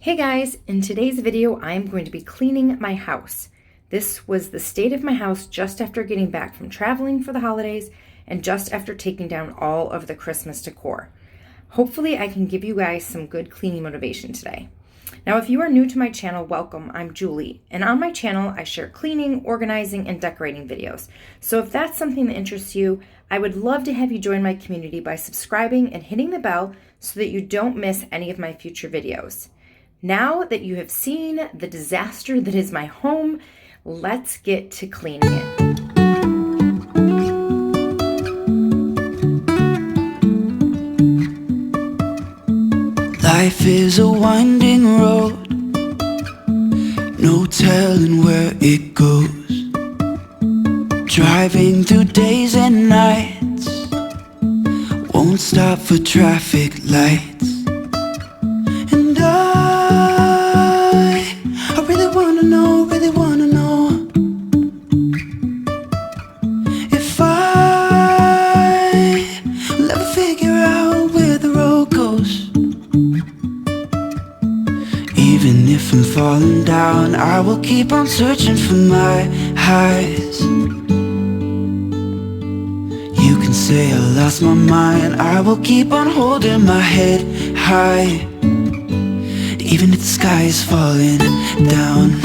Hey guys, in today's video I'm going to be cleaning my house. This was the state of my house just after getting back from traveling for the holidays and just after taking down all of the Christmas decor. Hopefully I can give you guys some good cleaning motivation today. Now if you are new to my channel, welcome, I'm Julie, and on my channel I share cleaning, organizing, and decorating videos. So if that's something that interests you, I would love to have you join my community by subscribing and hitting the bell so that you don't miss any of my future videos. Now that you have seen the disaster that is my home, let's get to cleaning it. Life is a winding road, no telling where it goes. Driving through days and nights, won't stop for traffic lights. And I really wanna know if I will ever figure out where the road goes. Even if I'm falling down, I will keep on searching for my highs. You can say I lost my mind, I will keep on holding my head high. Even if the sky is falling down.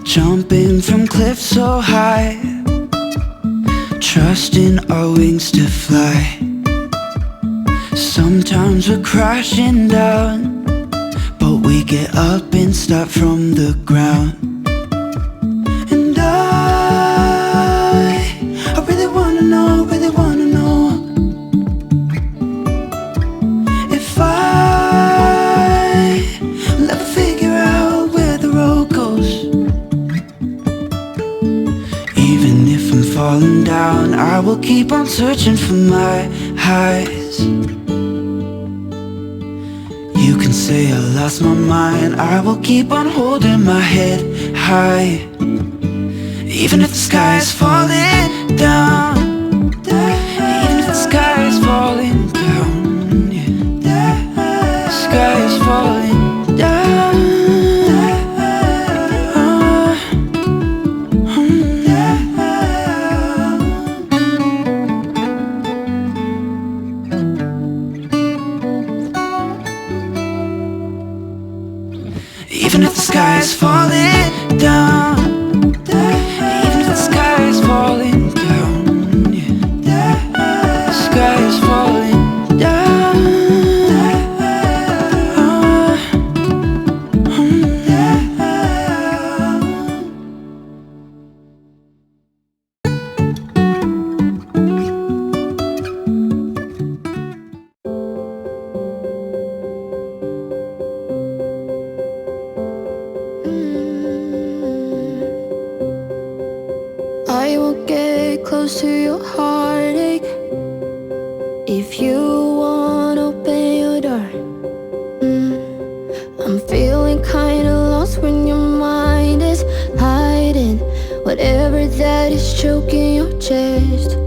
Jumping from cliffs so high, trusting our wings to fly. Sometimes we're crashing down, but we get up and start from the ground. And I really wanna know if I will ever figure out where the road goes. Even if I'm falling down, I will keep on searching for my highs. You can say I lost my mind, I will keep on holding my head high. Even if the sky is falling down, even if the sky is falling down, yeah. The sky is falling down. Even if the sky is falling down, even if the sky is falling down, yeah. The sky is falling down. I will get close to your heartache if you won't open your door. I'm feeling kinda lost when your mind is hiding whatever that is choking your chest.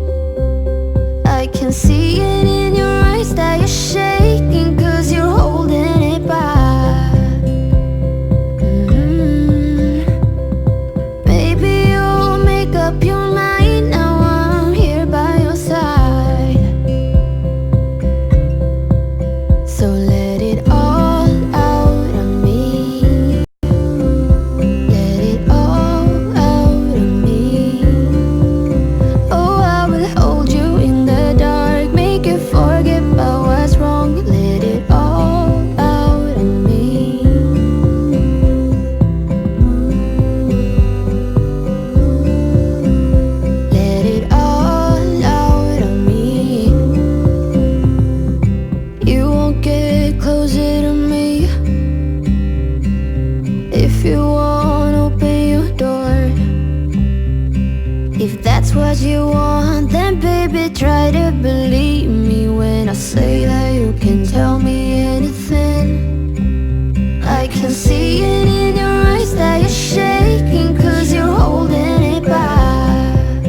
I can see it in your eyes that you're shaking 'cause you're holding it back. Maybe you'll make up your mind, now I'm here by your side. So let it all out of me. Let it all out of me. Oh, I will hold you in the dark, make you forget about what's wrong. Let it all out of me. Let it all out of me. You won't get closer to me if you won't open your door. If that's what you want, then baby try to believe me when I say that you can tell me anything. I can see it in your eyes that you're shaking, 'cause you're holding it back.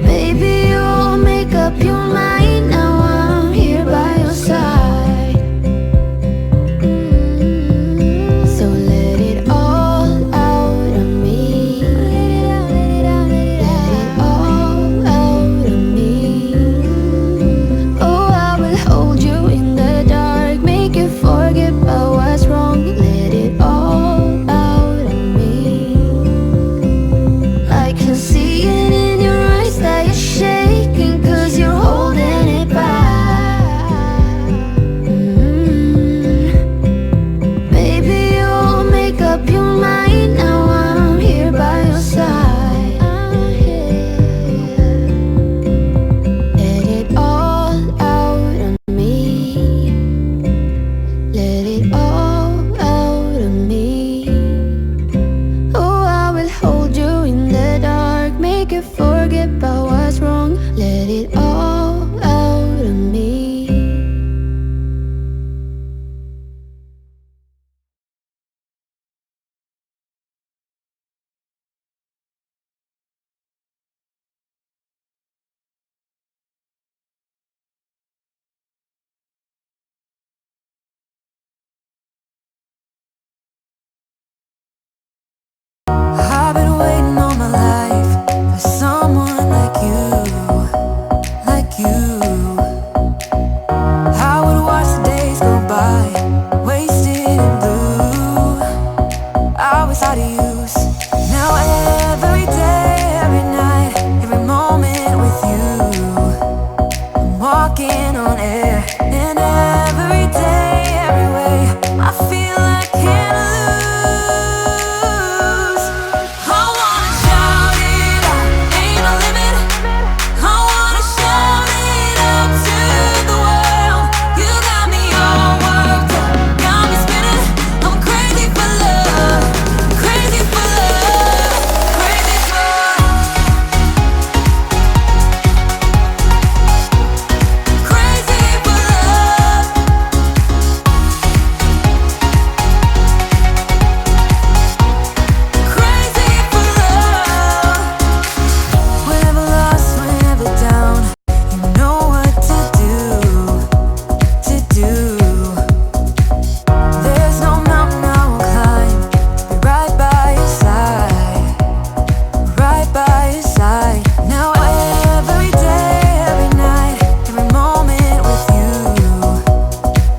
Maybe you'll make up your mind now I'm here by your side. So let it all out of me. Let it all out of me. Oh, I will hold you in the dark, make you forget about what's wrong. Let it all out of me. I can see it in your eyes that you're shaking, 'cause you're holding it back. Maybe you'll make up your mind now I'm here by your side. Let it all out of me. Let it all out of me. Oh, I will hold you in the dark, make you forget about what's wrong. Let it all out of me. I've been waiting all my life for someone like you, like you. I would watch the days go by, wasted in blue. I was out of use. Now every day, every night, every moment with you, I'm walking on air. And every day, every way, I feel I can't lose. I wanna shout it out, ain't no limit. I wanna shout it out to the world. You got me all worked up, got me spinning. I'm crazy for love, crazy for love, crazy for crazy for love. Crazy for love. Whenever lost, whenever down, you know what to do, to do. There's no mountain I won't climb to be right by your side, right by your side. Now every day, every night, every moment with you,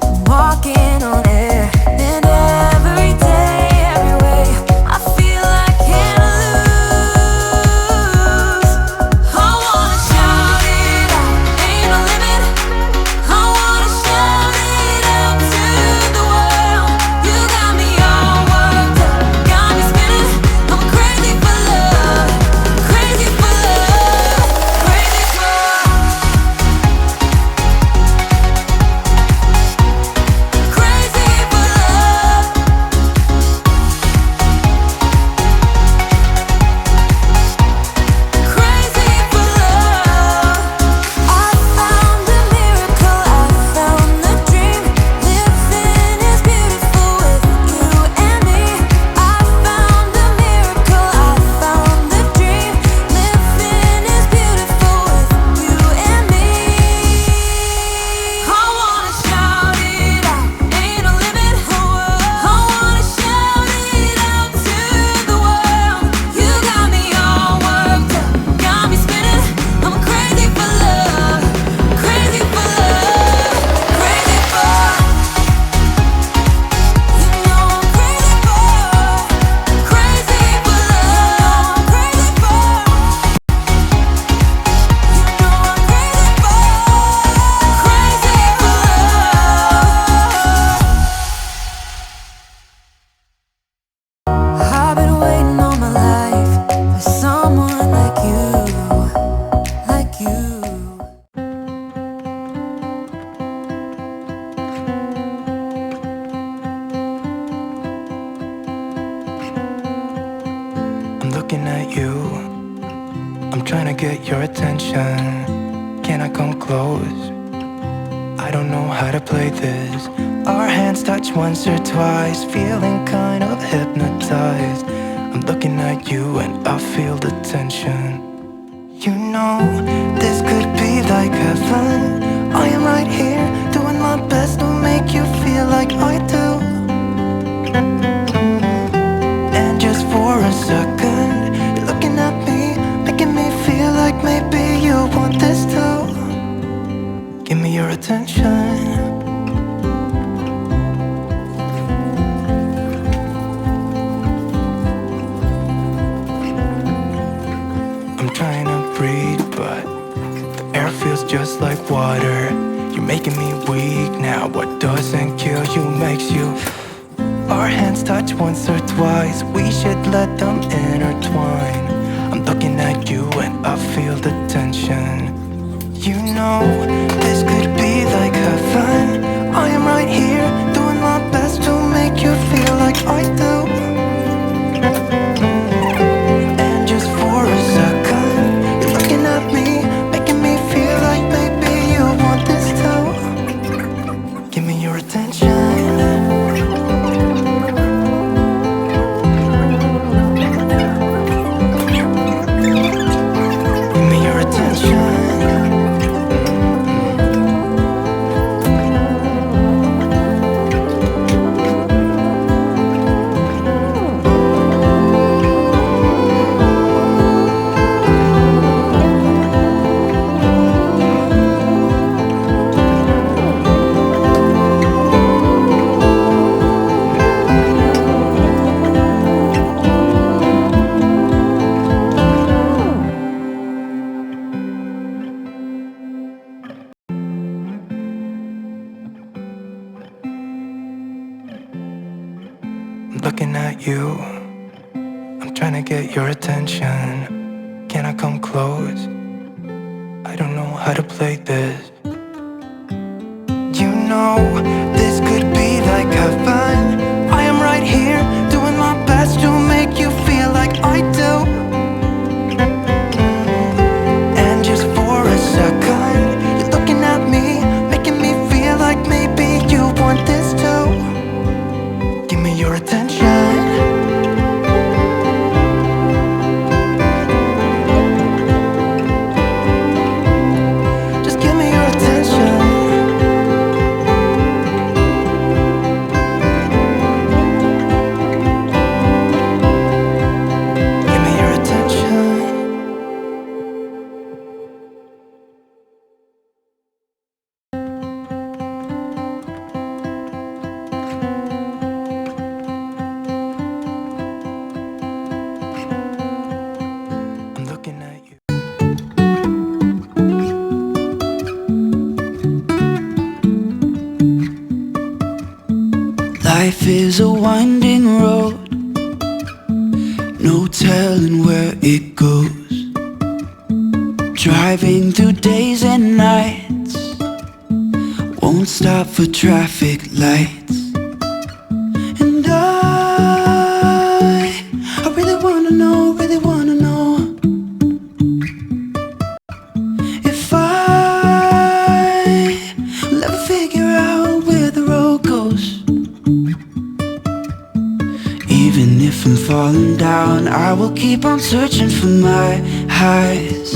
I'm walking on air. And every day, every way, I feel I can't lose. I wanna shout it out, ain't no limit. I wanna shout it out to the world. You got me all worked up, got me spinning. I'm crazy for love, crazy for love, crazy for crazy for love. Crazy for love. I found a miracle, I found the dream. Living is beautiful with you and me. I found a miracle, I found the dream. Living is beautiful with you and me. I wanna shout it out, ain't no limit. I wanna shout it out to the world. You got me all worked up, got me spinning. I'm crazy for love, crazy for love, crazy for. You know I'm crazy for, crazy for love, crazy for. You know I'm crazy for, crazy for love. I've been waiting all my life for someone like you, like you. I'm looking at you, I'm trying to get your attention. Can I come close? I don't know how to play this. hands touch once or twice, feeling kind of hypnotized. I'm looking at you and I feel the tension. You know, this could be like heaven. I am right here, doing my best to make you feel like I do. And just for a second, you're looking at me, making me feel like maybe you want this too. Give me your attention. I'm trying to breathe, but the air feels just like water. You're making me weak now. What doesn't kill you makes you. Our hands touch once or twice, we should let them intertwine. I'm looking at you and I feel the tension. You know, this could be like heaven. I am right here, doing my best to make you feel like I do. And just for a second, you're looking at me, making me feel like maybe you want this too. Give me your attention. Looking at you, I'm trying to get your attention. Can I come close? I don't know how to play this. You know, this could be like heaven. I am right here, doing my best to make you feel like I do. And just for a second, you're looking at me, making me feel like maybe you want this too. Give me your attention. Just give me your attention. Give me your attention. I'm looking at you. Life is a winding road, no telling where it goes. Driving through days and nights, won't stop for traffic lights. And I really wanna know, if I'll ever figure out where the road goes. Even if I'm falling down, I will keep on searching for my highs.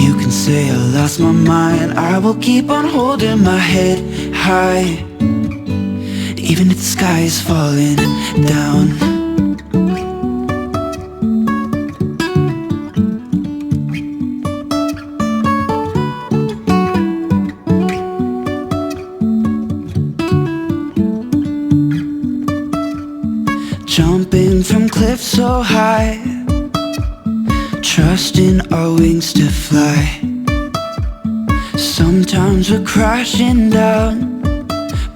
You can say I lost my mind, I will keep on holding my head high. Even if the sky is falling down. Jumping from cliffs so high, trusting our wings to fly. Sometimes we're crashing down,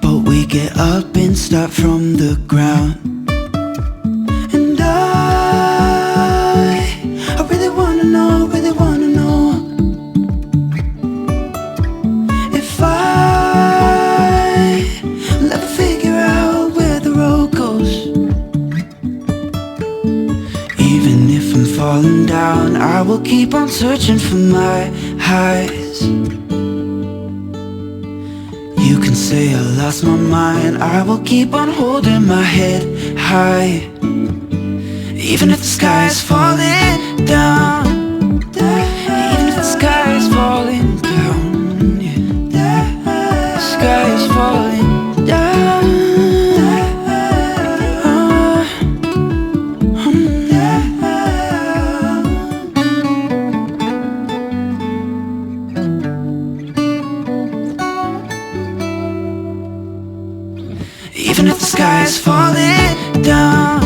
but we get up and start from the ground. And I really wanna know, if I'll ever figure out where the road goes. Even if I'm falling down, I will keep on searching for my highs. You can say I lost my mind, I will keep on holding my head high. Even if the sky is falling down, even if the sky is falling down, yeah. The sky is falling down. Even if the sky is falling down,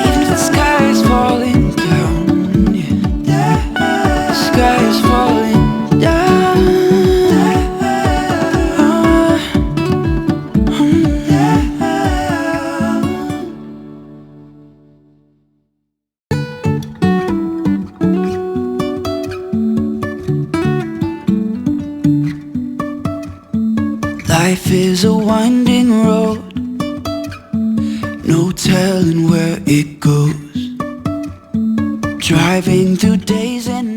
even if the sky is falling down, yeah. The sky is falling down. Life is a winding road, no telling where it goes. Driving through days and